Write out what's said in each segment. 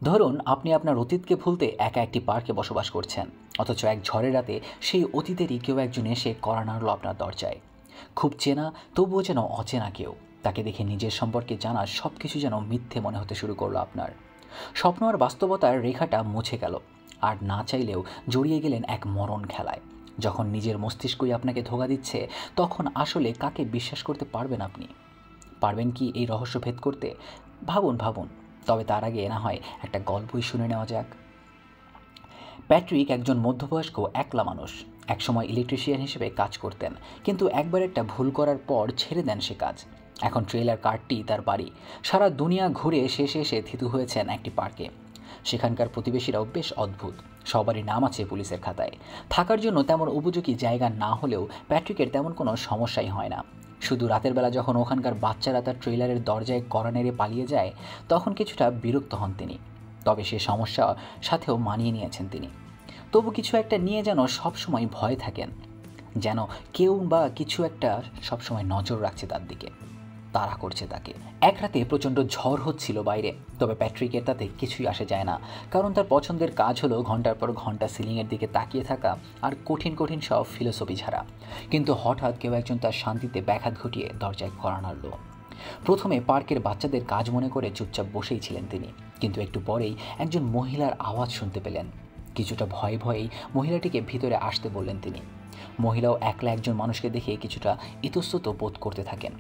ধরুন আপনি আপনার অতীতকে ভুলতে একা একটি পার্কে বসবাস করছেন, অথচ এক ঝড়ের রাতে সেই অতীতেরই কেউ একজন এসে কড়া নাড়ল আপনার দরজায়। খুব চেনা, তবুও যেন অচেনা কেউ। তাকে দেখে নিজের সম্পর্কে জানা সব কিছু যেন মিথ্যে মনে হতে শুরু করলো আপনার। স্বপ্ন আর বাস্তবতার রেখাটা মুছে গেল, আর না চাইলেও জড়িয়ে গেলেন এক মরণ খেলায়। যখন নিজের মস্তিষ্কই আপনাকে ধোঁকা দিচ্ছে, তখন আসলে কাকে বিশ্বাস করতে পারবেন আপনি? পারবেন কি এই রহস্য ভেদ করতে? ভাবুন ভাবুন। তবে তার আগে না হয় একটা গল্পই শুনে নেওয়া যাক। প্যাট্রিক একজন মধ্যবয়স্ক একলা মানুষ। একসময় ইলেকট্রিশিয়ান হিসেবে কাজ করতেন, কিন্তু একবার একটা ভুল করার পর ছেড়ে দেন সে কাজ। এখন ট্রেলার কারটি তার বাড়ি। সারা দুনিয়া ঘুরে শেষে এসে থিতু হয়েছেন একটি পার্কে। সেখানকার প্রতিবেশীরাও বেশ অদ্ভুত। সবারই নাম আছে পুলিশের খাতায়। থাকার জন্য তেমন উপযোগী জায়গা না হলেও প্যাট্রিকের তেমন কোনো সমস্যাই হয় না। শুধু রাতের বেলা যখন ওখানকার বাচ্চারা তার ট্রেলারের দরজায় কড়া নেড়ে পালিয়ে যায়, তখন কিছুটা বিরক্ত হন তিনি। তবে সে সমস্যা সাথেও মানিয়ে নিয়েছেন তিনি। তবু কিছু একটা নিয়ে যেন সবসময় ভয় থাকেন, যেন কেউ বা কিছু একটা সবসময় নজর রাখছে তার দিকে, তাড়া করছে তাকে। এক রাতে প্রচণ্ড ঝড় হচ্ছিল বাইরে, তবে প্যাট্রিকের তাতে কিছুই আসে যায় না, কারণ তার পছন্দের কাজ হলো ঘন্টার পর ঘন্টা সিলিংয়ের দিকে তাকিয়ে থাকা আর কঠিন কঠিন সব ফিলোসফি ঝাড়া। কিন্তু হঠাৎ কেউ একজন তার শান্তিতে ব্যাঘাত ঘটিয়ে দরজায় কড়া নাড়ল। প্রথমে পার্কের বাচ্চাদের কাজ মনে করে চুপচাপ বসেই ছিলেন তিনি, কিন্তু একটু পরেই একজন মহিলার আওয়াজ শুনতে পেলেন। কিছুটা ভয়ে ভয়েই মহিলাটিকে ভিতরে আসতে বললেন তিনি। মহিলাও একলা একজন মানুষকে দেখে কিছুটা ইতস্তত বোধ করতে থাকেন।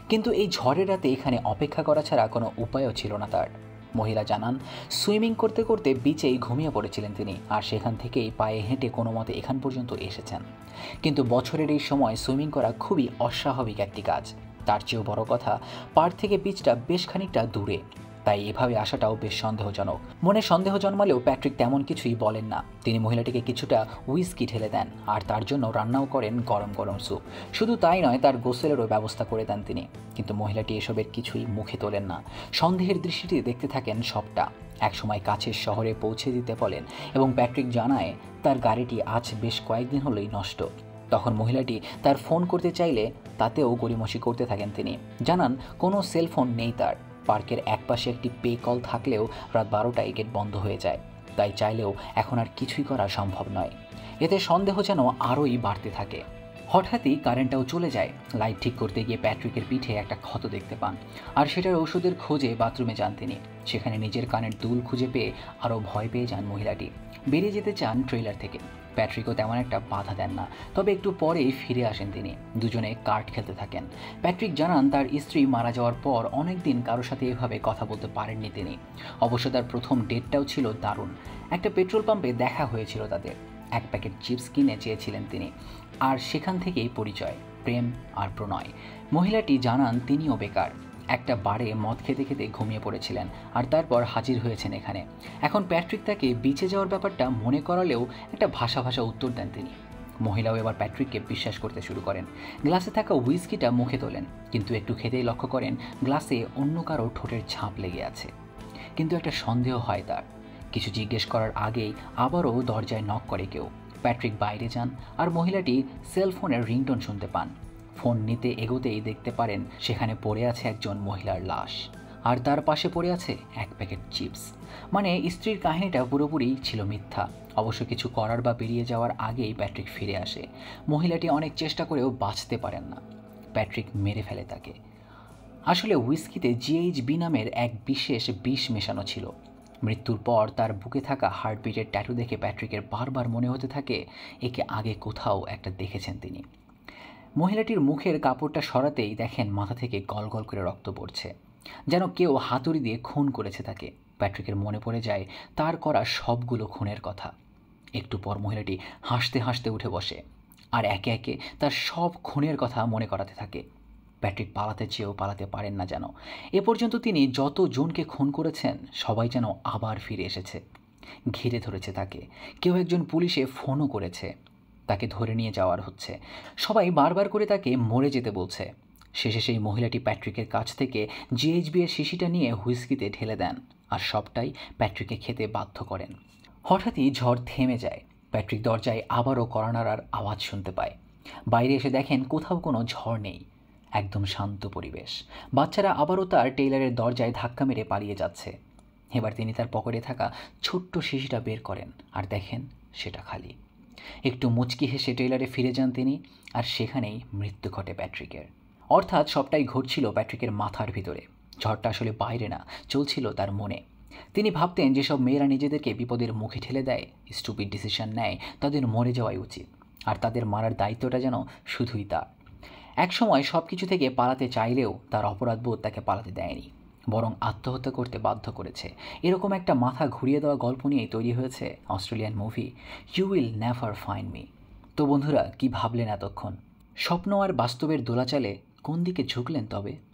কিন্তু এই ঝড়ের রাতে এখানে অপেক্ষা করা ছাড়া কোনো উপায়ও ছিল না তার। মহিলা জানান, সুইমিং করতে করতে বিচেই ঘুমিয়ে পড়েছিলেন তিনি, আর সেখান থেকেই পায়ে হেঁটে কোনো মতে এখান পর্যন্ত এসেছেন। কিন্তু বছরের এই সময় সুইমিং করা খুবই অস্বাভাবিক একটি কাজ। তার চেয়েও বড় কথা, পাড় থেকে বিচটা বেশ খানিকটা দূরে, তাই এভাবে আসাটাও বেশ সন্দেহজনক। মনে সন্দেহ জন্মালেও প্যাট্রিক তেমন কিছুই বলেন না। তিনি মহিলাটিকে কিছুটা হুইস্কি ঢেলে দেন, আর তার জন্য রান্নাও করেন গরম গরম স্যুপ। শুধু তাই নয়, তার গোসলেরও ব্যবস্থা করে দেন তিনি। কিন্তু মহিলাটি এসবের কিছুই মুখে তোলেন না। সন্দেহের দৃষ্টিতে দেখতে থাকেন সবটা। একসময় কাছের শহরে পৌঁছে দিতে বলেন, এবং প্যাট্রিক জানায় তার গাড়িটি আজ বেশ কয়েকদিন হলেই নষ্ট। তখন মহিলাটি তার ফোন করতে চাইলে তাতেও গড়িমসি করতে থাকেন তিনি। জানান কোনো সেলফোন নেই তার। পার্কের একপাশে একটি পে কল থাকলেও রাত 12টায় গেট বন্ধ হয়ে যায়, তাই চাইলেও এখন আর কিছুই করা সম্ভব নয়। এতে সন্দেহ যেন আরোই বাড়তে থাকে। হঠাৎই কারেন্টটাও চলে যায়। লাইট ঠিক করতে গিয়ে প্যাট্রিকের পিঠে একটা ক্ষত দেখতে পান, আর সেটার ওষুধের খোঁজে বাথরুমে যান তিনি। সেখানে নিজের কানের দুল খুঁজে পেয়ে আরও ভয় পেয়ে যান মহিলাটি। বেরিয়ে যেতে চান ট্রেলার থেকে। প্যাট্রিকও তেমন একটা বাধা দেন না, তবে একটু পরেই ফিরে আসেন তিনি। দুজনে কার্ড খেলতে থাকেন। প্যাট্রিক জানান তার স্ত্রী মারা যাওয়ার পর অনেক দিন কারোর সাথে এভাবে কথা বলতে পারেননি তিনি। অবশ্য তার প্রথম ডেটটাও ছিল দারুণ। একটা পেট্রোল পাম্পে দেখা হয়েছিল তাদের। এক প্যাকেট চিপস কিনে চেয়েছিলেন তিনি, আর সেখান থেকেই পরিচয়, প্রেম আর প্রণয়। মহিলাটি জানান তিনিও বেকার। একটা বারে মদ খেতে খেতে ঘুমিয়ে পড়েছিলেন, আর তারপর হাজির হয়েছেন এখানে। এখন প্যাট্রিক তাকে বিচে যাওয়ার ব্যাপারটা মনে করালেও একটা ভাষা ভাষা উত্তর দেন তিনি। মহিলাও এবার প্যাট্রিককে বিশ্বাস করতে শুরু করেন। গ্লাসে থাকা হুইস্কিটা মুখে তোলেন, কিন্তু একটু খেতেই লক্ষ্য করেন গ্লাসে অন্য কারো ঠোঁটের ছাপ লেগে আছে। কিন্তু একটা সন্দেহ হয় তার। কিছু জিজ্ঞেস করার আগেই আবারও দরজায় নক করে কেউ। প্যাট্রিক বাইরে যান, আর মহিলাটি সেলফোনের রিংটোন শুনতে পান। ফোন নিতে এগোতেই দেখতে পারেন সেখানে পড়ে আছে একজন মহিলার লাশ, আর তার পাশে পড়ে আছে এক প্যাকেট চিপস। মানে স্ত্রীর কাহিনীটা পুরোপুরি ছিল মিথ্যা। অবশ্য কিছু করার বা বেরিয়ে যাওয়ার আগেই প্যাট্রিক ফিরে আসে। মহিলাটি অনেক চেষ্টা করেও বাঁচতে পারেন না। প্যাট্রিক মেরে ফেলে তাকে। আসলে হুইস্কিতে জিএইচবি নামের এক বিশেষ বিষ মেশানো ছিল। মৃত্যুর পর তার বুকে থাকা হার্টবিটের ট্যাটু দেখে প্যাট্রিকের বারবার মনে হতে থাকে একে আগে কোথাও একটা দেখেছেন তিনি। মহিলাটির মুখের কাপড়টা সরাতেই দেখেন মাথা থেকে গল গল করে রক্ত পড়ছে, যেন কেউ হাতুড়ি দিয়ে খুন করেছে তাকে। প্যাট্রিকের মনে পড়ে যায় তার করা সবগুলো খুনের কথা। একটু পর মহিলাটি হাসতে হাসতে উঠে বসে, আর একে একে তার সব খুনের কথা মনে করাতে থাকে। প্যাট্রিক পালাতে চেয়েও পালাতে পারেন না যেন। এ পর্যন্ত তিনি যত জনকে খুন করেছেন সবাই যেন আবার ফিরে এসেছে, ঘিরে ধরেছে তাকে। কেউ একজন পুলিশে ফোনও করেছে, তাকে ধরে নিয়ে যাওয়ার হচ্ছে। সবাই বারবার করে তাকে মরে যেতে বলছে। শেষে সেই মহিলাটি প্যাট্রিকের কাছ থেকে জিএইচবি এর শিশিটা নিয়ে হুইস্কিতে ঢেলে দেন, আর সবটাই প্যাট্রিককে খেতে বাধ্য করেন। হঠাৎই ঝড় থেমে যায়। প্যাট্রিক দরজায় আবারও কড়া নাড়ার আওয়াজ শুনতে পায়। বাইরে এসে দেখেন কোথাও কোনো ঝড় নেই, একদম শান্ত পরিবেশ। বাচ্চারা আবারও তার টেইলারের দরজায় ধাক্কা মেরে পালিয়ে যাচ্ছে। এবার তিনি তার পকেটে থাকা ছোট্ট শিশিটা বের করেন আর দেখেন সেটা খালি। একটু মুচকি হেসে ট্রেলারে ফিরে যান তিনি, আর সেখানেই মৃত্যু ঘটে প্যাট্রিকের। অর্থাৎ সবটাই ঘটছিল প্যাট্রিকের মাথার ভিতরে। ঝড়টা আসলে বাইরে না, চলছিল তার মনে। তিনি ভাবতেন যেসব মেয়েরা নিজেদেরকে বিপদের মুখে ঠেলে দেয়, স্টুপিড ডিসিশন নেয়, তাদের মরে যাওয়াই উচিত, আর তাদের মারার দায়িত্বটা যেন শুধুই তার। একসময় সব কিছু থেকে পালাতে চাইলেও তার অপরাধবোধ তাকে পালাতে দেয়নি, বরং আত্মহত্যা করতে বাধ্য করেছে। এরকম একটা মাথা ঘুরিয়ে দেওয়া গল্প নিয়েই তৈরি হয়েছে Australian movie you will never find me. তো বন্ধুরা, কি ভাবলেন এতক্ষণ? স্বপ্ন আর বাস্তবের দোলাচালে কোন দিকে ঝুঁকলেন তবে?